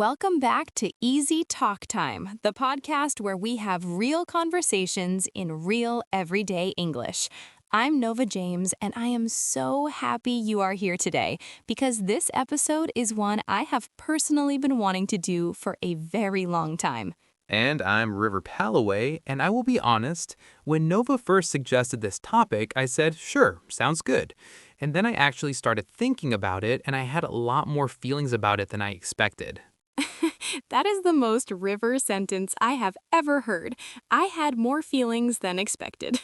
Welcome back to Easy Talk Time, the podcast where we have real conversations in real everyday English. I'm Nova James, and I am so happy you are here today because this episode is one I have personally been wanting to do for a very long time. And I'm River Palloway, and I will be honest, when Nova first suggested this topic, I said, sure, sounds good. And then I actually started thinking about it, and I had a lot more feelings about it than I expected. That is the most River sentence I have ever heard. I had more feelings than expected.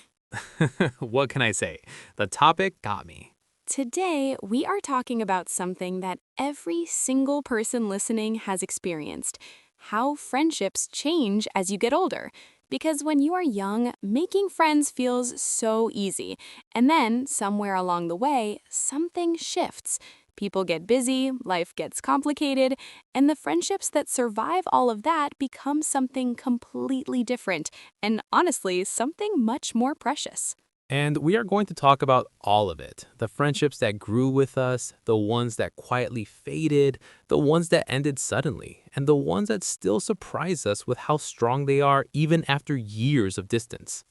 What can I say? The topic got me. Today, we are talking about something that every single person listening has experienced: how friendships change as you get older. Because when you are young, making friends feels so easy. And then, somewhere along the way, something shifts. People get busy, life gets complicated, and the friendships that survive all of that become something completely different, and honestly, something much more precious. And we are going to talk about all of it. The friendships that grew with us, the ones that quietly faded, the ones that ended suddenly, and the ones that still surprise us with how strong they are even after years of distance.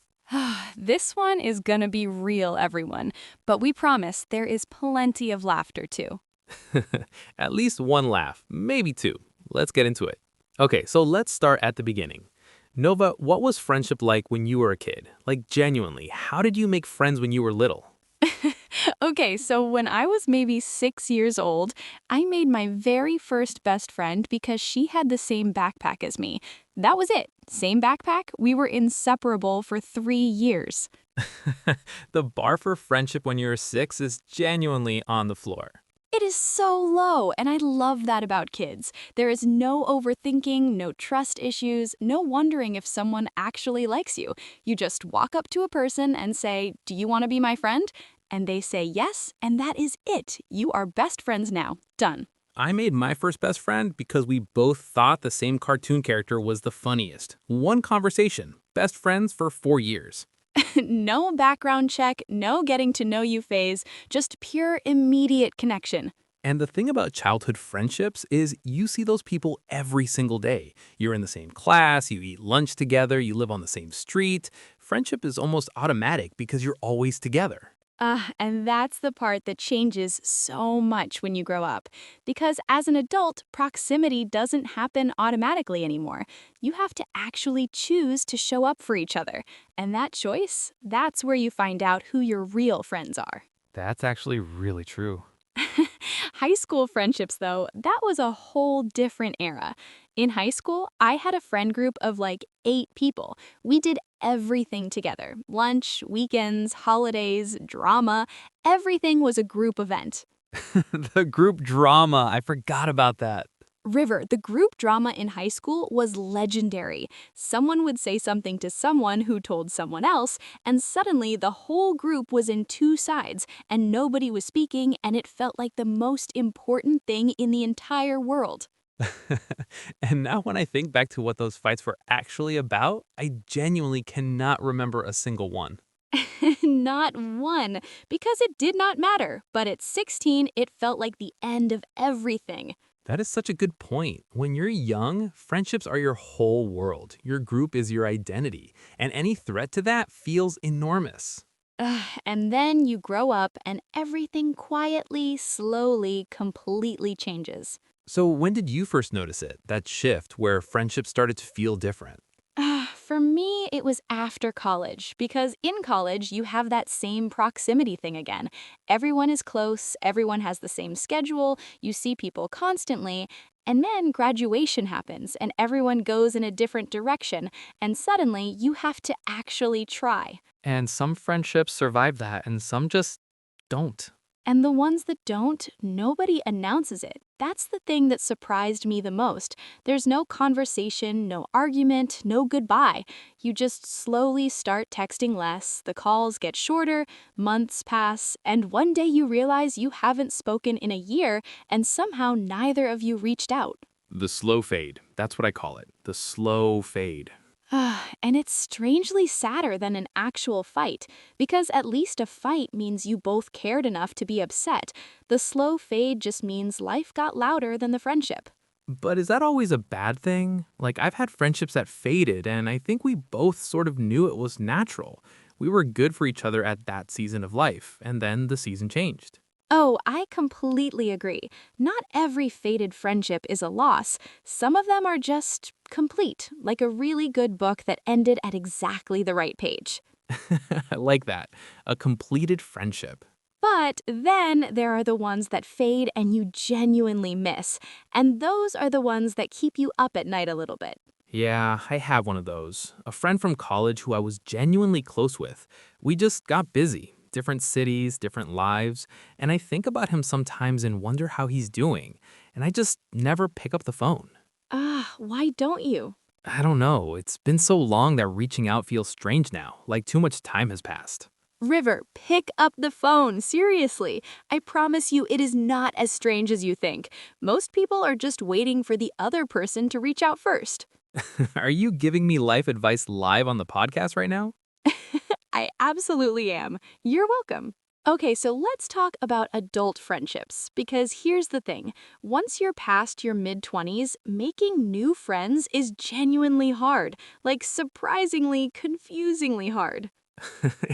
This one is gonna be real, everyone, but we promise there is plenty of laughter too. At least one laugh, maybe two. Let's get into it. Okay, so let's start at the beginning. Nova, what was friendship like when you were a kid? Like, genuinely, how did you make friends when you were little? Okay, so when I was maybe 6 years old, I made my very first best friend because she had the same backpack as me. That was it. Same backpack. We were inseparable for 3 years. The bar for friendship when you're 6 is genuinely on the floor. It is so low, and I love that about kids. There is no overthinking, no trust issues, no wondering if someone actually likes you. You just walk up to a person and say, "Do you want to be my friend?" And they say yes, and that is it. You are best friends now. Done. I made my first best friend because we both thought the same cartoon character was the funniest. One conversation. Best friends for 4 years. No background check, no getting to know you phase, just pure immediate connection. And the thing about childhood friendships is you see those people every single day. You're in the same class, you eat lunch together, you live on the same street. Friendship is almost automatic because you're always together. And that's the part that changes so much when you grow up. Because as an adult, proximity doesn't happen automatically anymore. You have to actually choose to show up for each other. And that choice, that's where you find out who your real friends are. That's actually really true. High school friendships, though, that was a whole different era. In high school, I had a friend group of like 8 people. We did everything together: lunch, weekends, holidays, drama. Everything was a group event. The group drama, I forgot about that. River, the group drama in high school was legendary. Someone would say something to someone who told someone else, and suddenly the whole group was in two sides, and nobody was speaking, and it felt like the most important thing in the entire world. And now when I think back to what those fights were actually about, I genuinely cannot remember a single one. Not one, because it did not matter, but at 16, it felt like the end of everything. That is such a good point. When you're young, friendships are your whole world. Your group is your identity, and any threat to that feels enormous. And then you grow up and everything quietly, slowly, completely changes. So when did you first notice it, that shift where friendships started to feel different? For me, it was after college, because in college, you have that same proximity thing again. Everyone is close, everyone has the same schedule, you see people constantly, and then graduation happens and everyone goes in a different direction, and suddenly you have to actually try. And some friendships survive that, and some just don't. And the ones that don't, nobody announces it. That's the thing that surprised me the most. There's no conversation, no argument, no goodbye. You just slowly start texting less, the calls get shorter, months pass, and one day you realize you haven't spoken in a year, and somehow neither of you reached out. The slow fade. That's what I call it. The slow fade. And it's strangely sadder than an actual fight, because at least a fight means you both cared enough to be upset. The slow fade just means life got louder than the friendship. But is that always a bad thing? Like, I've had friendships that faded, and I think we both sort of knew it was natural. We were good for each other at that season of life, and then the season changed. Oh, I completely agree. Not every faded friendship is a loss. Some of them are just complete, like a really good book that ended at exactly the right page. I like that. A completed friendship. But then there are the ones that fade and you genuinely miss, and those are the ones that keep you up at night a little bit. Yeah, I have one of those. A friend from college who I was genuinely close with. We just got busy. Different cities, different lives, and I think about him sometimes and wonder how he's doing, and I just never pick up the phone. Why don't you? I don't know, it's been so long that reaching out feels strange now, like too much time has passed. River, pick up the phone, seriously. I promise you it is not as strange as you think. Most people are just waiting for the other person to reach out first. Are you giving me life advice live on the podcast right now? I absolutely am. You're welcome. Okay, so let's talk about adult friendships, because here's the thing. Once you're past your mid-20s, making new friends is genuinely hard, like surprisingly, confusingly hard.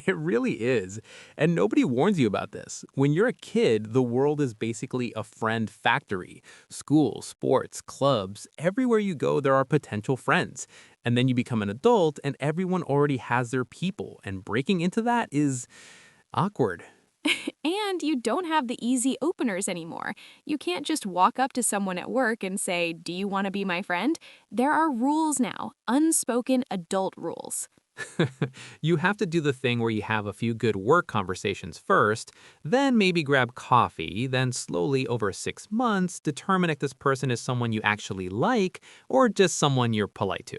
It really is. And nobody warns you about this. When you're a kid, the world is basically a friend factory. School, sports, clubs, everywhere you go, there are potential friends. And then you become an adult, and everyone already has their people. And breaking into that is awkward. And you don't have the easy openers anymore. You can't just walk up to someone at work and say, "Do you want to be my friend?" There are rules now, unspoken adult rules. You have to do the thing where you have a few good work conversations first, then maybe grab coffee, then slowly over 6 months determine if this person is someone you actually like or just someone you're polite to.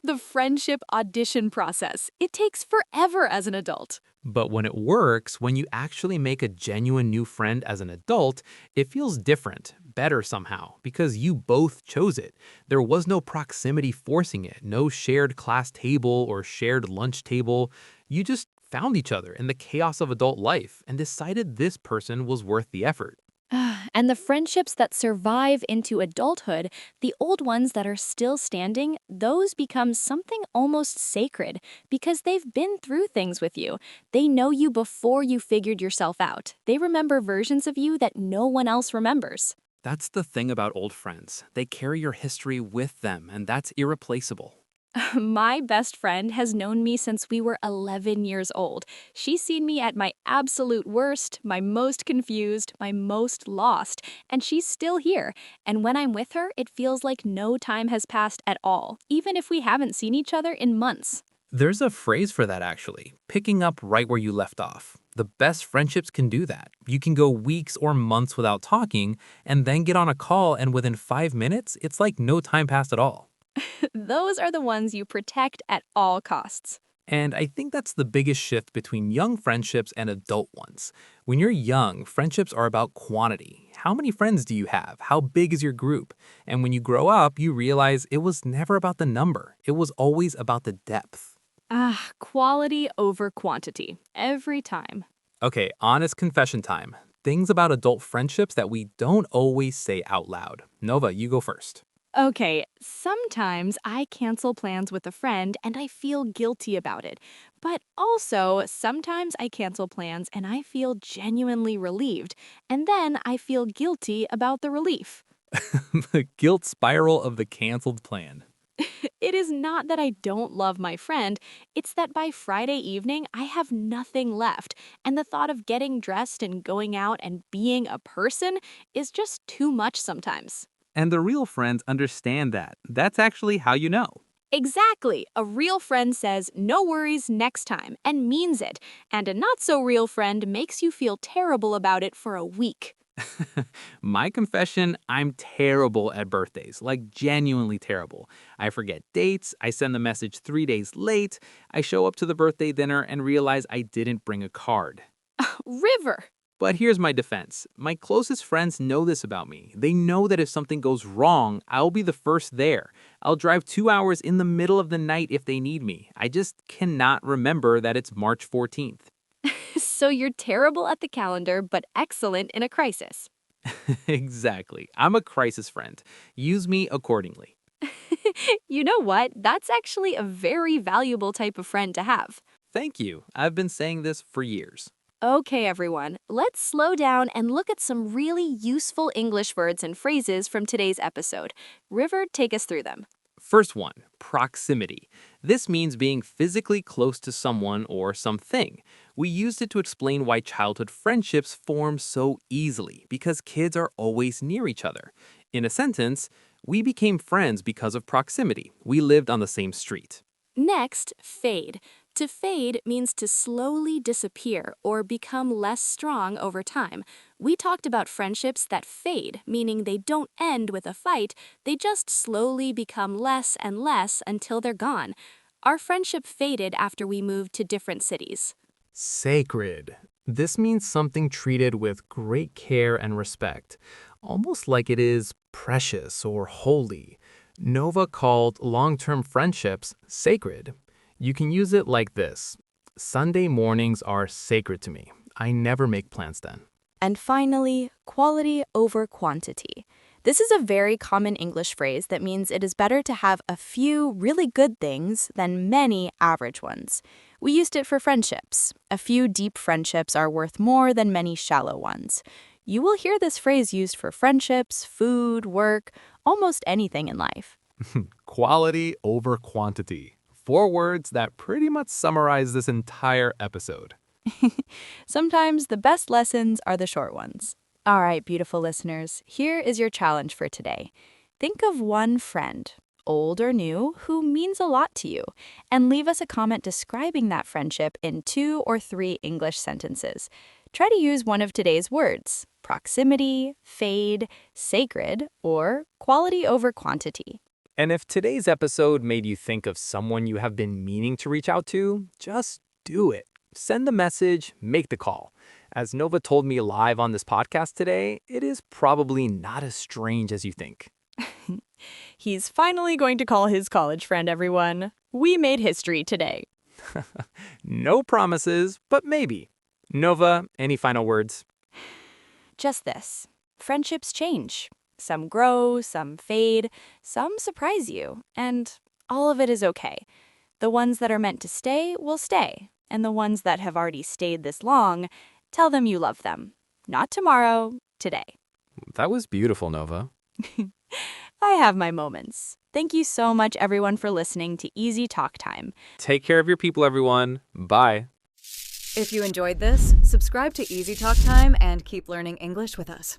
The friendship audition process. It takes forever as an adult. But when it works, when you actually make a genuine new friend as an adult, it feels different, better somehow, because you both chose it. There was no proximity forcing it, no shared class table or shared lunch table. You just found each other in the chaos of adult life and decided this person was worth the effort. And the friendships that survive into adulthood, the old ones that are still standing, those become something almost sacred because they've been through things with you. They know you before you figured yourself out. They remember versions of you that no one else remembers. That's the thing about old friends. They carry your history with them, and that's irreplaceable. My best friend has known me since we were 11 years old. She's seen me at my absolute worst, my most confused, my most lost, and she's still here. And when I'm with her, it feels like no time has passed at all, even if we haven't seen each other in months. There's a phrase for that actually, picking up right where you left off. The best friendships can do that. You can go weeks or months without talking and then get on a call, and within 5 minutes, it's like no time passed at all. Those are the ones you protect at all costs. And I think that's the biggest shift between young friendships and adult ones. When you're young, friendships are about quantity. How many friends do you have? How big is your group? And when you grow up, you realize it was never about the number, it was always about the depth. Quality over quantity, every time. Okay, honest confession time. Things about adult friendships that we don't always say out loud. Nova, you go first. Okay, sometimes I cancel plans with a friend and I feel guilty about it. But also, sometimes I cancel plans and I feel genuinely relieved. And then I feel guilty about the relief. The guilt spiral of the canceled plan. It is not that I don't love my friend, it's that by Friday evening I have nothing left. And the thought of getting dressed and going out and being a person is just too much sometimes. And the real friends understand that. That's actually how you know. Exactly. A real friend says, "No worries next time," and means it. And a not so real friend makes you feel terrible about it for a week. My confession, I'm terrible at birthdays, like genuinely terrible. I forget dates, I send the message 3 days late, I show up to the birthday dinner and realize I didn't bring a card. River. But here's my defense. My closest friends know this about me. They know that if something goes wrong, I'll be the first there. I'll drive 2 hours in the middle of the night if they need me. I just cannot remember that it's March 14th. So you're terrible at the calendar, but excellent in a crisis. Exactly. I'm a crisis friend. Use me accordingly. You know what? That's actually a very valuable type of friend to have. Thank you. I've been saying this for years. Okay, everyone, let's slow down and look at some really useful English words and phrases from today's episode. River, take us through them. First one, proximity. This means being physically close to someone or something. We used it to explain why childhood friendships form so easily because kids are always near each other. In a sentence, we became friends because of proximity. We lived on the same street. Next, fade. To fade means to slowly disappear or become less strong over time. We talked about friendships that fade, meaning they don't end with a fight, they just slowly become less and less until they're gone. Our friendship faded after we moved to different cities. Sacred. This means something treated with great care and respect, almost like it is precious or holy. Nova called long-term friendships sacred. You can use it like this. Sunday mornings are sacred to me. I never make plans then. And finally, quality over quantity. This is a very common English phrase that means it is better to have a few really good things than many average ones. We used it for friendships. A few deep friendships are worth more than many shallow ones. You will hear this phrase used for friendships, food, work, almost anything in life. Quality over quantity. 4 words that pretty much summarize this entire episode. Sometimes the best lessons are the short ones. All right, beautiful listeners, here is your challenge for today. Think of one friend, old or new, who means a lot to you, and leave us a comment describing that friendship in 2 or 3 English sentences. Try to use one of today's words: proximity, fade, sacred, or quality over quantity. And if today's episode made you think of someone you have been meaning to reach out to, just do it. Send the message, make the call. As Nova told me live on this podcast today, it is probably not as strange as you think. He's finally going to call his college friend, everyone. We made history today. No promises, but maybe. Nova, any final words? Just this. Friendships change. Some grow, some fade, some surprise you, and all of it is okay. The ones that are meant to stay will stay, and the ones that have already stayed this long, tell them you love them. Not tomorrow, today. That was beautiful, Nova. I have my moments. Thank you so much, everyone, for listening to Easy Talk Time. Take care of your people, everyone. Bye. If you enjoyed this, subscribe to Easy Talk Time and keep learning English with us.